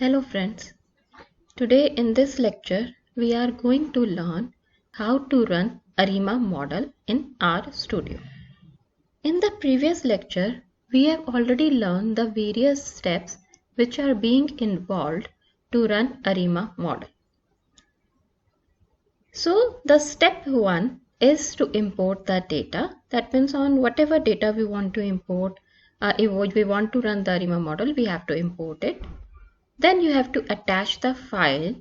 Hello friends, today in this lecture we are going to learn how to run ARIMA model in RStudio. In the previous lecture we have already learned the various steps which are being involved to run ARIMA model. So the step 1 is to import the data. That means on whatever data we want to import, if we want to run the ARIMA model, we have to import it. Then you have to attach the file.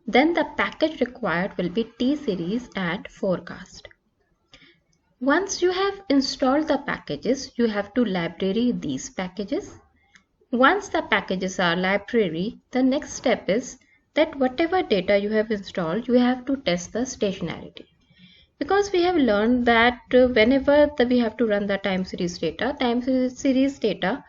Then the package required will be T-Series and Forecast. Once you have installed the packages, you have to library these packages. Once the packages are library, the next step is that whatever data you have installed, you have to test the stationarity. Because we have learned that whenever we have to run the time series data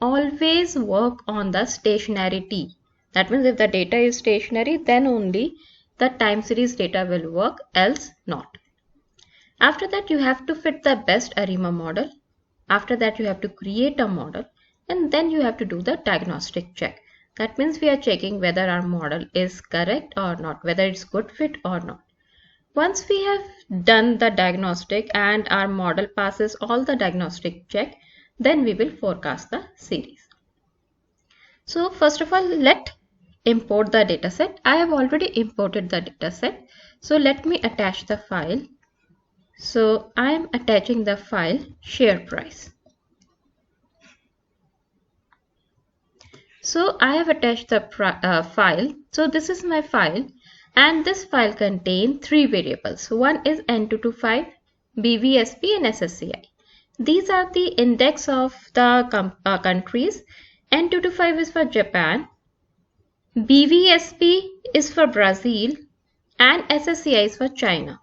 always work on the stationarity. That means if the data is stationary, then only the time series data will work, else not. After that, you have to fit the best ARIMA model. After that, you have to create a model, and then you have to do the diagnostic check. That means we are checking whether our model is correct or not, whether it's good fit or not. Once we have done the diagnostic and our model passes all the diagnostic check, then we will forecast the series. So first of all, let's import the dataset. I have already imported the dataset. So let me attach the file. So I am attaching the file share price. So I have attached the file. So this is my file, and this file contains three variables. One is N225, BVSP and SSCI. These are the index of the countries. N225 is for Japan, BVSP is for Brazil, and SSCI is for China.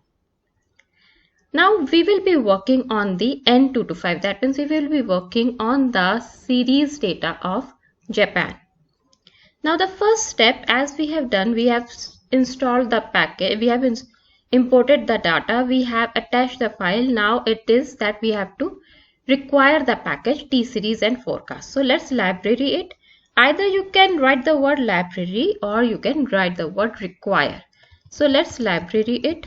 Now we will be working on the N225. That means we will be working on the series data of Japan. Now the first step, as we have done, we have installed the package, we have imported the data, we have attached the file. Now it is that we have to require the package T-Series and Forecast. So let's library it. Either you can write the word library or you can write the word require. So let's library it.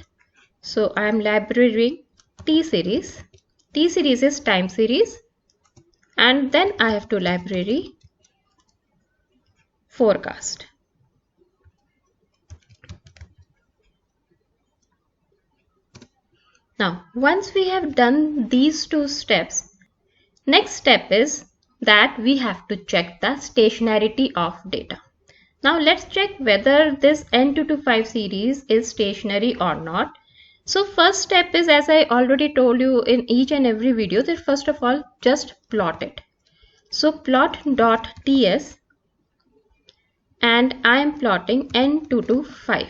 So I am librarying T-Series. T-Series is time series, and then I have to library Forecast. Now once we have done these two steps, next step is that we have to check the stationarity of data. Now let's check whether this N225 series is stationary or not. So first step is, as I already told you in each and every video, that first of all just plot it. So plot.ts, and I am plotting N225.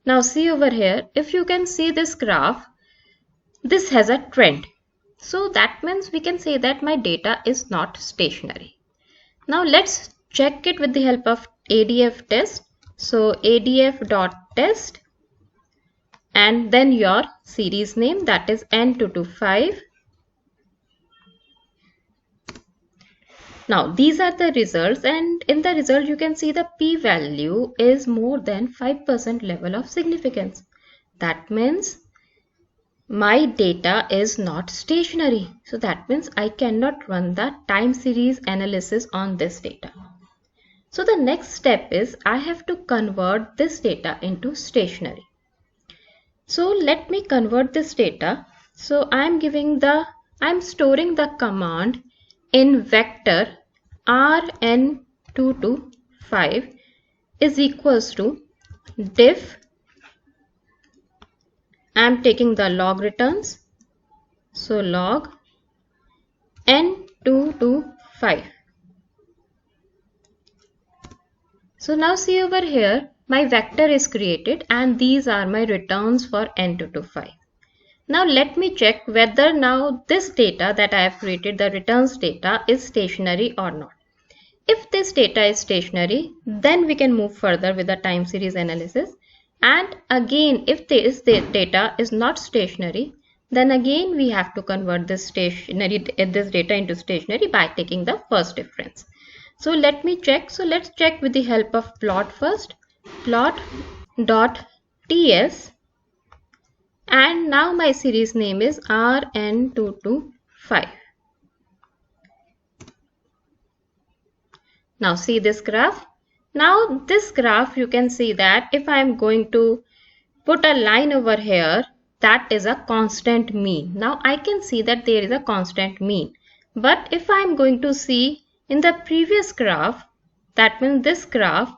Now see over here, if you can see this graph, this has a trend. So that means we can say that my data is not stationary. Now let's check it with the help of ADF test. So ADF.test, and then your series name, that is N225. Now these are the results, and in the result you can see the p-value is more than 5% level of significance. That means my data is not stationary. So that means I cannot run the time series analysis on this data. So the next step is I have to convert this data into stationary. So let me convert this data. So I am storing the command in vector rn225 is equals to diff. I am taking the log returns. So log n225. So now see over here, my vector is created and these are my returns for N225. Now let me check whether now this data that I have created, the returns data, is stationary or not. If this data is stationary, then we can move further with the time series analysis. And again, if this data is not stationary, Then again we have to convert this data into stationary by taking the first difference. So let me check. So let's check with the help of plot first. Plot dot ts, and now my series name is RN225. Now see this graph. Now this graph, you can see that if I am going to put a line over here, that is a constant mean. Now I can see that there is a constant mean. But if I am going to see in the previous graph, that means this graph,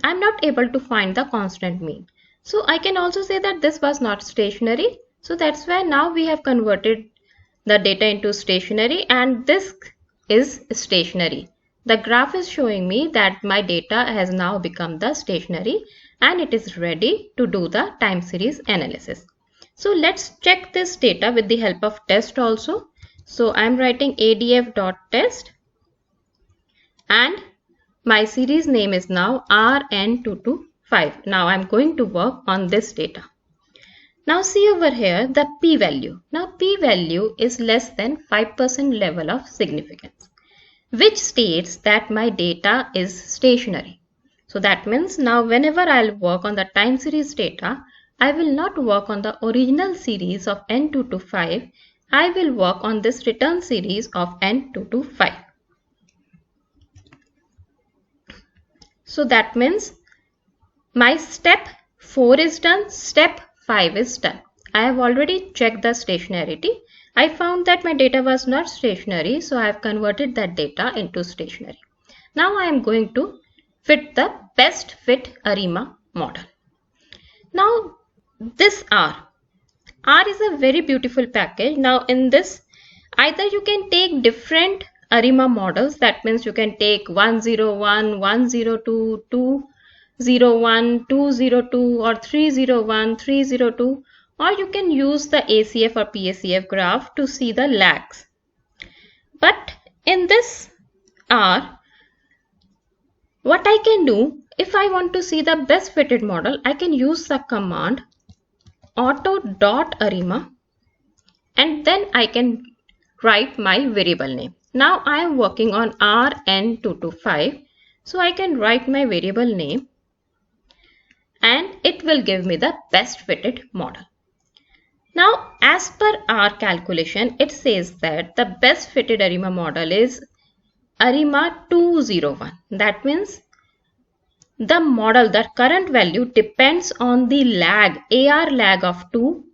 I am not able to find the constant mean. So I can also say that this was not stationary. So that's why now we have converted the data into stationary, and this is stationary. The graph is showing me that my data has now become the stationary and it is ready to do the time series analysis. So let's check this data with the help of test also. So I am writing adf.test and my series name is now RN225. Now I am going to work on this data. Now see over here the p-value. Now p-value is less than 5% level of significance, which states that my data is stationary. So that means now whenever I'll work on the time series data, I will not work on the original series of N225. I will work on this return series of N225. So that means my step 4 is done, step 5 is done. I have already checked the stationarity. I found that my data was not stationary, so I have converted that data into stationary. Now I am going to fit the best fit ARIMA model. Now this R is a very beautiful package. Now in this, either you can take different ARIMA models, that means you can take 101, 102, 201, 202 or 301, 302, or you can use the ACF or PACF graph to see the lags. But in this R, what I can do, if I want to see the best fitted model, I can use the command auto.arima and then I can write my variable name. Now I am working on RN225, so I can write my variable name and it will give me the best fitted model. Now as per our calculation, it says that the best fitted ARIMA model is ARIMA 201. That means the model, the current value depends on the lag, AR lag of 2,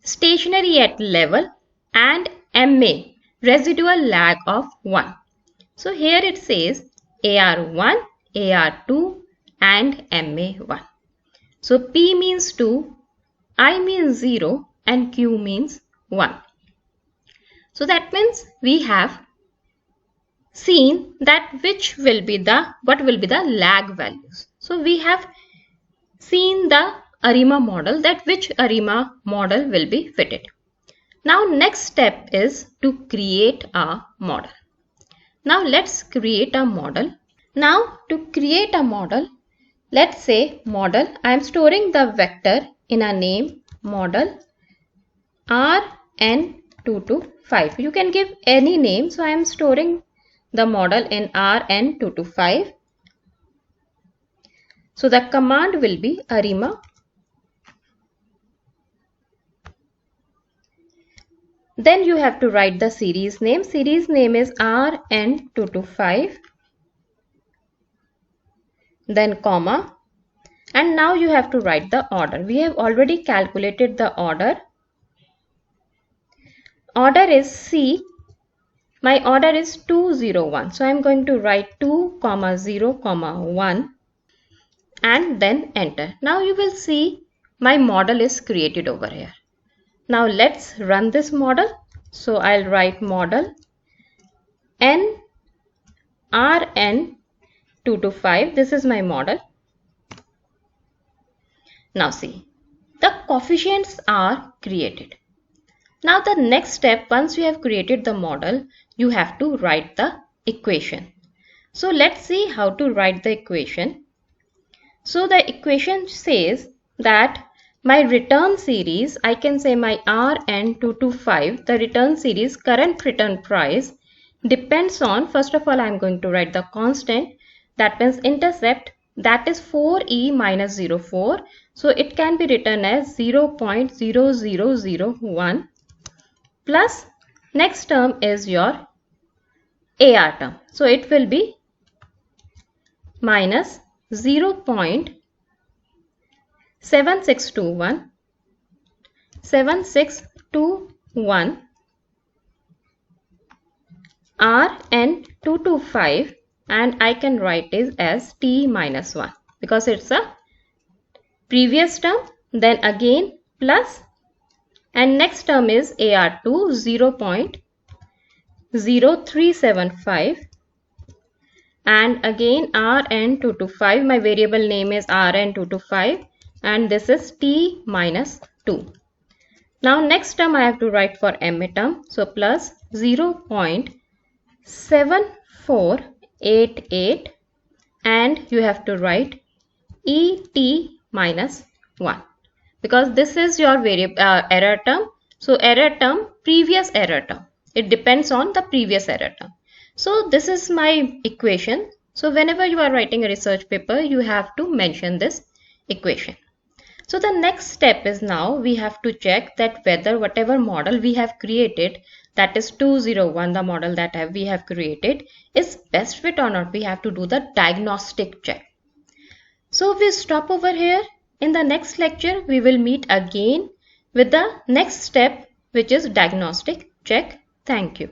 stationary at level, and MA, residual lag of 1. So here it says AR1, AR2 and MA1. So P means 2, I means 0 and Q means 1. So that means we have seen that what will be the lag values. So we have seen the ARIMA model, that which ARIMA model will be fitted. Now next step is to create a model. Now let's create a model. Now to create a model, let's say model, I am storing the vector in a name model RN225. You can give any name, so I am storing the model in RN225. So the command will be ARIMA. Then you have to write the series name. Series name is RN225. Then comma. And now you have to write the order. We have already calculated the order. Order is C. My order is 201. So I am going to write 2, 0, 1 and then enter. Now you will see my model is created over here. Now let's run this model. So I'll write model N RN225. This is my model. Now see, the coefficients are created. Now the next step, once you have created the model, you have to write the equation. So let's see how to write the equation. So the equation says that my return series, I can say my RN225, the return series current return price depends on, first of all, I'm going to write the constant, that means intercept, that is 4e minus 04. So it can be written as 0.0001 plus next term is your AR term. So it will be minus 0.7621 RN225, and I can write it as T minus 1 because it's a previous term, then again plus, and next term is AR2 0.0375, and again RN225, my variable name is RN225, and this is T minus 2. Now next term I have to write for MA term, so plus 0.7488, and you have to write ET minus 1 because this is your variable error term. So error term, previous error term, it depends on the previous error term. So this is my equation. So whenever you are writing a research paper, you have to mention this equation. So the next step is now we have to check that whether whatever model we have created, that is 201, the model that we have created, is best fit or not. We have to do the diagnostic check. So we stop over here. In the next lecture, we will meet again with the next step, which is diagnostic check. Thank you.